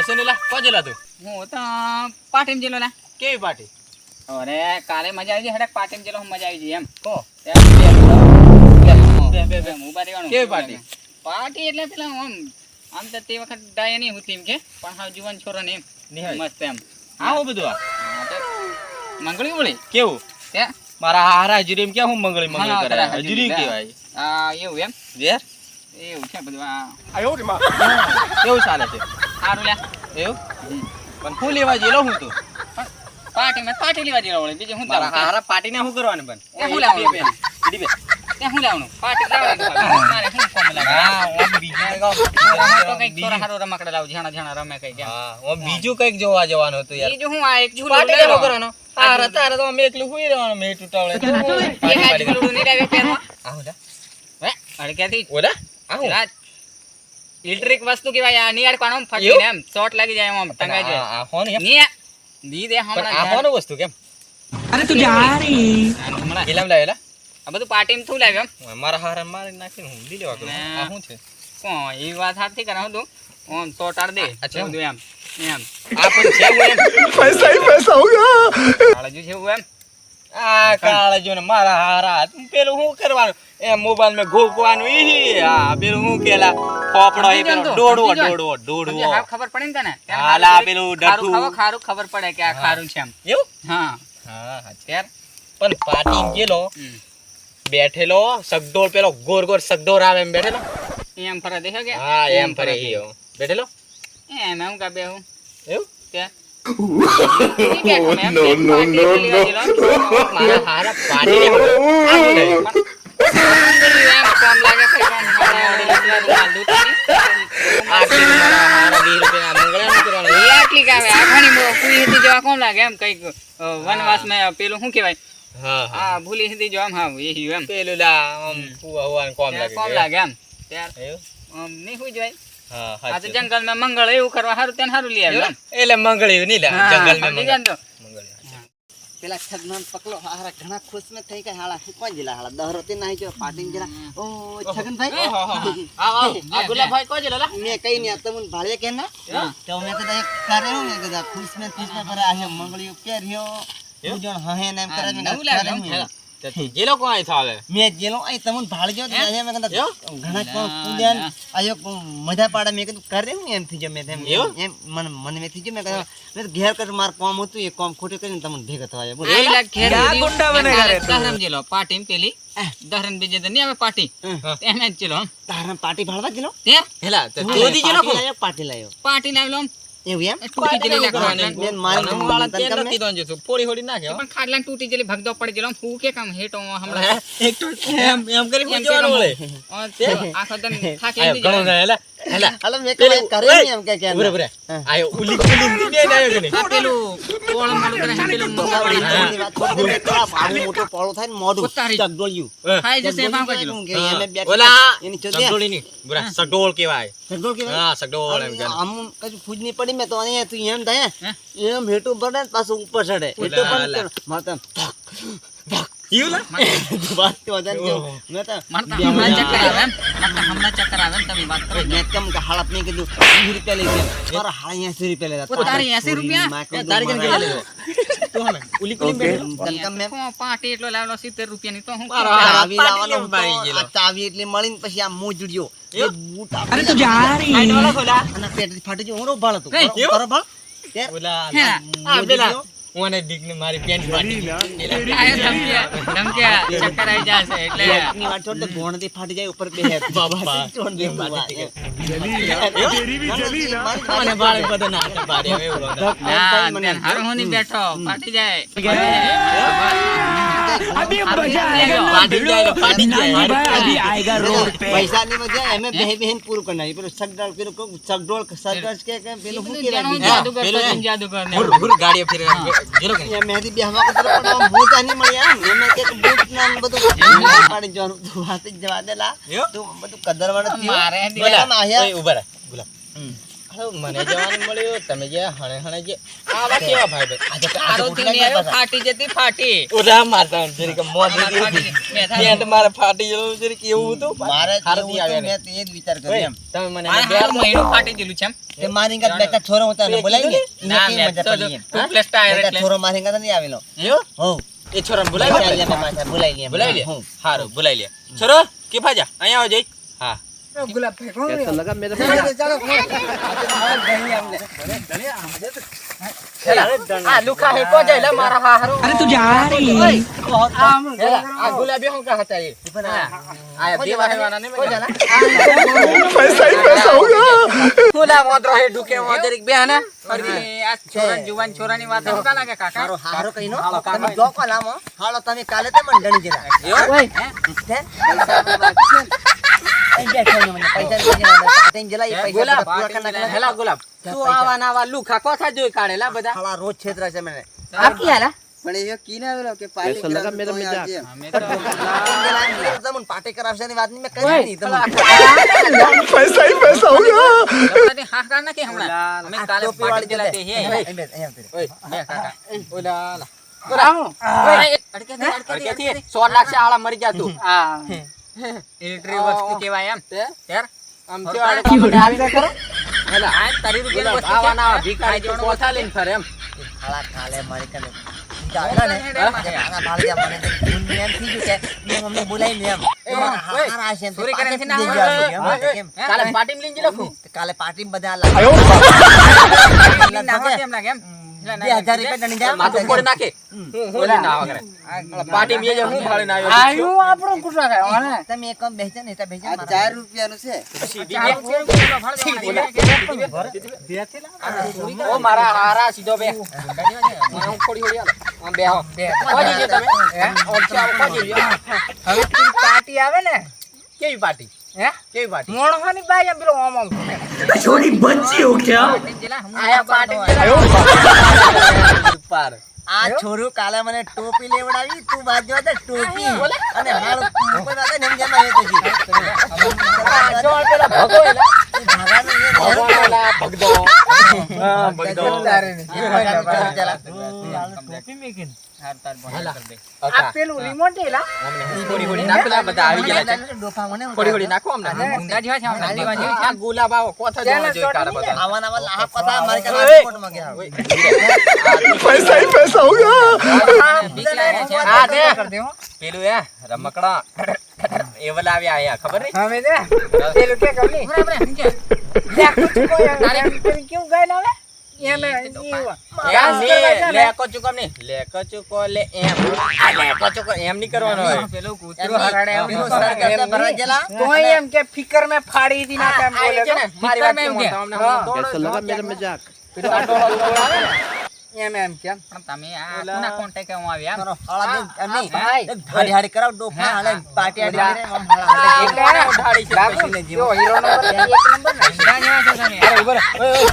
સુનેલા કો જેલા તું હું તો પાટીમ જેલો ના કેવી પાર્ટી અરે કાલે મજા આવી ગઈ હડક પાટીમ જેલો મજા આવી ગઈ એમ કો બે ઉભા રહેવાનું કેવી પાર્ટી પાર્ટી એટલે પેલા આમ તો તે વખત ડાય નહીં હોતી એમ કે પણ હા જુવાન છોરો ને એમ નિહાળ મસ્ત એમ આવો બધું આ મંગળી બોલી કેવું તે મારા હારા હજુરી એમ ક્યાં હું મંગળી મંગળી હા, કરે તારા હજુરી હજુરી કહેવાય એવું એમ વેર એવું છે બધું આ કેવું ચાલે છે સારું લ્યા એવું પણ હું લેવા જેલો હું તું પાર્ટીમાં પાર્ટી લેવા જેલો વળી બીજું હું મારા હારા પાર્ટી ને શું કરવાનું પણ એ હું લાવવાનું? સીડી બે ત્યાં હું લાવવાનું પાર્ટી લાવવાનું મારે શું કોમ લાગે હા ઓમ બીજું તો કંઈક થોડા સારું રમકડા લાવ ઝાણા ઝાણા રમે કંઈક એમ હા ઓમ બીજું કંઈક જોવા જવાનું હતું યાર બીજું હું આ એક ઝૂલો પાર્ટી લઈ કેવો લો. કરવાનો તારે તારે તો અમે એકલું હુઈ રહેવાનું મેં તૂટાવડે એક આ ઝૂલું નહીં લાવ્યા પહેરવા? આહો જા હે? અરે ક્યાંથી? ઓલા આહો રાત. ઇલેક્ટ્રિક વસ્તુ કહેવાય આ નિયાર પાડો આમ ફાટીને એમ શોર્ટ લાગી જાય એમ આમ ટંગાઈ જાય આ હોન એમ નિયા દી દે પણ હમણાં આ હોન વસ્તુ કેમ હમણાં એલામ લાવેલા આ બધું પાર્ટીમાં શું લાવ્યો એમ મારા હારા મારી નાખીને હું દી લેવા કરું આ શું છે કોણ એ વાત સાચી કરે હું તું ઓમ સોટાડ દે અચ્છા. બધું એમ એમ આ પણ છે એવું એમ पैसा ही पैसा होगा। કાળજુ છે એવું એમ આ કાળા જો ને મારા હારા પેલું શું કરવાનું એ મોબાઈલ માં ઘોકવાનું ઈ આ પેલું શું કેલા ફોફડો એ પેલો દોડવો દોડવો દોડવો સમજ્યા? હા, ખબર પડે ને તને ત્યારે હાલા ખારું પેલું ખારું ડઠું. ખાવો, ખારું ખબર પડે કે આ ખારું છે એમ એવું હા હા હા ત્યાર પણ પાટી ગયેલો હમ. બેઠેલો સગડોળ પેલો ગોર ગોર સગડોળ આવે એમ બેઠેલો એમ ફરે દેખો કે હા એમ ફરે ઈયો બેઠેલો એમ એમ કા બેહું એવું ત્યાં No, no, no, no. મારા હારા પાટી ને પેલું શું કેવાય હા હા હા ભૂલી હતી જો આમ હા એ એમ પેલું લા આમ ફુવા હુવાને કોમ લાગે કોમ લાગે એમ ત્યાર એવું નહીં હોય જોય હા આ તો હાચું. જંગલ માં મંગળ એવું કરવા સારું ત્યાં સારું લઈ આવ્યું એમ એટલે મંગળી નહીં લા હા, જંગલ માં સમજી ગયા ને તો? મંગળી પેલા છગન પકલો હારા ઘણા ખુશ મે થઈ ગયા હાલા કોણ જીલા હાલા દહરોતી નાહી જો પાટીન જરા ઓ છગનભાઈ આ ગુલાબભાઈ કોઈ જ લેલા મે કઈ ની તમન ભાળે કે ના તો મે તો એક કરે હું કે ખુશ મે પર આહે મંગળીઓ પહેર્યો હું જણ હહે ને એમ કરે નવું લાવ્યું એમ. જે લોકો અહીં થાવે મે જેલો આ તમન ભાળજો તો આહે મે કદા ઘણા કોણ પૂજન આયો મજા પાડે મે કીધું કરે હું એમ થઈ જો મે એમ મન મે થઈ જો મે કદા મે તો ઘેર કર માર કામ હતું એ કામ ખોટે કરીને તમને ભેગા થવાય બોલ પાર્ટી પેલી દહરન બીજે તો નહીં આવે પાર્ટી એમ જ ચલો તારા પાટી ભાળવા જેલો હેલા તો ચોદી જે લોકો પાટી લાયો પાર્ટી લાવ્યો આમ એવું એમ તૂટી જલી લાગવાની બેન મારી વાળા તેલ નથી દોંજો છું પોળી હોડી નાખે પણ ખાડલા તૂટી જલી ભગદો પડી ગયેલો હું કે કામ હેટો હમણાં એક તો એમ એમ કરી હું જવાનું બોલે આખો દન થાકી આયો ઘણો ના હેલા હેલા હાલો મે કઈ કરે નહીં એમ કે ઉરે ઉરે આયો ઉલી ઉલી ની આયો કે નહીં પેલું પોળ મોડું કરે પેલું મોટો પોળો થાય ને મોઢું ઉતારી. ચગડોળ્યું ખાઈ જશે ભાવ કરજો ઓલા એની ચોદે સગડોળી ની બરા સગડોળ કહેવાય ચગડોળ કેવાય હા સગડોળ એમ કે આમ કશું ફૂજ નહીં પડી મેં તો અહીંયા તું એમ થાય એમ હેઠું પડે ને પાછું ઉપર ચડે હેઠું પણ માતા ઈલા વાત તો વજન જો મેં તો મારતા હમણાં ચક્કર આવે એમ મારતા હમણાં ચક્કર આવે ને તમે વાત કરો મેં કેમ કે હાલત નહીં કીધું 20 રૂપિયા લઈ ગયા મારા 80 રૂપિયા લેતા તારી 80 રૂપિયા? તારી કેમ કે લે તો હમે ઉલી કુલી બેઠો મેં પાર્ટી એટલો લાવેલો 70 રૂપિયાની તો હું ચાવી લાવવાનો કેમ બારી હતો. ગયેલો? આ ચાવી એટલે મળીને પછી આ મોં જુડ્યો એ બૂટ અરે તો આઈનો વાળા ખોલા અને પેટથી ફાટી ગયો હું ભાળ હતું હે, એવું? બરો ભાળ ઓલા હે. આ પેલા ઓને ડીકને મારી પેન્ટ ફાટી ધમક્યા ચક્કર આવી જશે એટલે ની વાત છોડ દે ભોણથી ફાટી જાય ઉપર બે હેત બાબા છોડ દે બાબા મને બાળક બધો ના પાડે એવું હારું હું નહીં બેઠો પાટી જાય પાટી જાય પાટી જાય પૈસા ની મજા એમે બે બેન પૂરું કરનારી પેલું સગડોળ પેલું સગડોળ સગડોળ કે પેલું શું કહેવાય જાદુગર ને હુર હુર ગાડીઓ ફેર જેલો કે એ મેદી બેહવા કતરો પણ ભૂત આની મળી આમ એમે કે બૂટ ના બધું પાડી જવાનું તું વાત જ જવા દેલા તું બધું કદર વાળો થયો મારે બોલા આયા ઓય ઉભા રહે ગુલાબ મને જવાનું મળ્યું તમે જે હણે હણે જે આવા કેવા ભાઈ આજે તારો થયું ને આવ્યો, ફાટી જતી ફાટી ઓરા મારતા જરીક મોં દીધી ફાટી હતી. મેં થાય. પેન્ટ મારે ફાટી ગયેલું જરીક એવું હતું મારે હારતી આવ્યા ને. મેં તો એ જ વિચાર કર્યો એમ તમે મને આ હારું મહિનું ફાટી ગયેલું છે એમ. તે મારી ગાત બેટા છોરો હતા ને બોલાવી ને ના, એને કેવી મેં મજા તો પડી એમ તું પ્લેસ ટાયર બેટા એટલે. છોરો મારી ગાત નહીં આવેલો યો હો એ છોરાને બોલાવી લે. બોલાવી લે બોલાવી લે હું હારું બોલાવી લે છોરો કે ભાજા અહીંયા આવો જઈ હા આ લુખા હે કો જાય લે મારા હારું. અરે તું જા રે. આ ગુલાબી હું કા હતા એ આ દેવા હેવાના ને पैसा ही पैसा होगा ફૂલા મોદરો હે ઢુકે મોદરીક બેહના અરે આ છોરા જુવાન છોરાની વાત હકા લાગે કાકા. હારો હારો કહીનો તમે જો કોલામો હાલો તમે કાલે તે મંડણી જેલા ગુલાબ હેલા ગુલાબ તું આવા નાવા લુખા કોથા જોઈ કાઢેલા બધા રોજ છેતરા છે મને અમે તો પાર્ટી કરાવશે ની વાત મેં કરી નહીં તમને पैसा ही पैसा होगा તમારી હાકા ના કે હમણાં અમે કાલે ટોપી વાળી પાટી જતે. ગયેલા તે હે. અહીંયા ફેર. ઓય બે કાકા ઓલા અડકેથી, અડકેથી 100 લાખ છે આળા મરી જા તું ઇલેક્ટ્રિક વસ્તુ કહેવાય એમ. યાર, આમ થી આળે કાપડે આવી ના કરો હેલા આ તારી રૂપિયાની વસ્તુ આવા છે. નાવા ભિખારી તો કોથા લઈને ફરે એમ હાલા કાલે મારી કને જાગા ને આના ભાળિયા મને તો ભૂલ એમ થઈ ગયું કે મેં અમને બોલાવી એમ હારા છે ચોરી કરીને થી ના પાટે કેમ કાલે પાર્ટી લઈને જ લખું કાલે પાર્ટી બધા आयो નાખો તેમ લાગે એમ. 2000 રૂપિયા દણી જા માથું ફોડી નાખે ઓલે ના વગરે પાર્ટી બેજે હું ભાળીને આવ્યો તમે એક કામ બેસજો ને બેસજો 4 રૂપિયાનું છે ઓ મારા હારા સીધો બે હું થોડી હોડી આમ બેહો પહોંચી ગયો તમે ઓમ ચાવ પહોંચી ગયો હવે તું પાર્ટી આવે ને કેવી પાર્ટી હે કેવી પાર્ટી મોણવાની બાઈ એમ પેલો ઓમ ઓમ छोटी बच्ची हो क्या આયા પાર્ટી ઉપર આ છોરું કાલે મને ટોપી લેવડાવી તું બાજુ હતા ટોપી અને હાલ કોઈ વાત નહીં જમા એ તો જી જો પેલા ભગો એલા ભાગાનું એ ભગો એલા ભગદો હા ભગદો આ પેલું રિમોટ એલા થોડી હોડી નાખલા બધા આવી ગયા છે ડોફા મને થોડી હોડી નાખો અમને ઊંડા જેવા છે હમણાં દેવા જેવી છે આ ગુલાબ આવો કોથા જોવા જોઈ કાઢા બધા આવા નવા લાહ પતા મારી કાલે રિપોર્ટ માં ગયા पैसा ही पैसा होगा આ દે કર દે હો પેલું એ રમકડા એ વલા આવ્યા આયા ખબર નહીં હવે દે પેલું કે કવલી બરાબર એમ કે દેખ તું કોઈ તારે કેવું ગાય લાવે એમ યાર ને લેકો ચુકમ ને લેકો ચુકો લે એમ આ લેકો ચુકો એમ નહીં કરવાનો હોય પેલું કૂતરું હરાડે એમ પેલું સરકાર ભરા ગયેલા તોય એમ કે ફિકર મે ફાડી દી ના કેમ બોલે છે ને મારી વાત એમ કે એમ એમ કેમ પણ તમે આ કોના કોન્ટેક્ટ હું આવ્યા કરો હાલા એમ નહીં ભાઈ. હાડી હાડી કરાવ ડોફા હાલે પાર્ટી હાડી કરે આમ હાલા એટલે ઉઠાડી છે લાગુ પછીને જો હીરો નંબર 1 નંબર ને હીરા જેવા છો તમે અરે ઉભો રહે. ઓય, ઓય.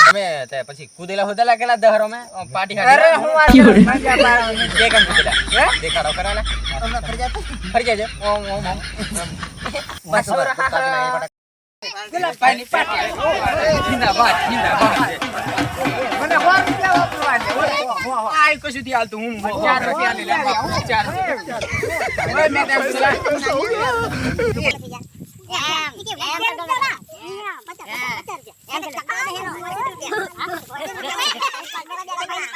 તમે તે પછી કૂદેલા હોદેલા કેલા દહરો મે પાર્ટી અરે હાડી હું આ મજા પાડવાની કે કેમ કૂદેલા હે દેખાડો કરાલા તમને ફરી જાય ફરી જાય ઓમ ઓમ ઓમ બસ પેલા પાણી પાટી જિંદાબાદ મને હોર રૂપિયા વાપરવા દે આય કશું થી હાલતું હું 4 રૂપિયા લઈ લે 4 રૂપિયા ઓય મેં તેમ એમ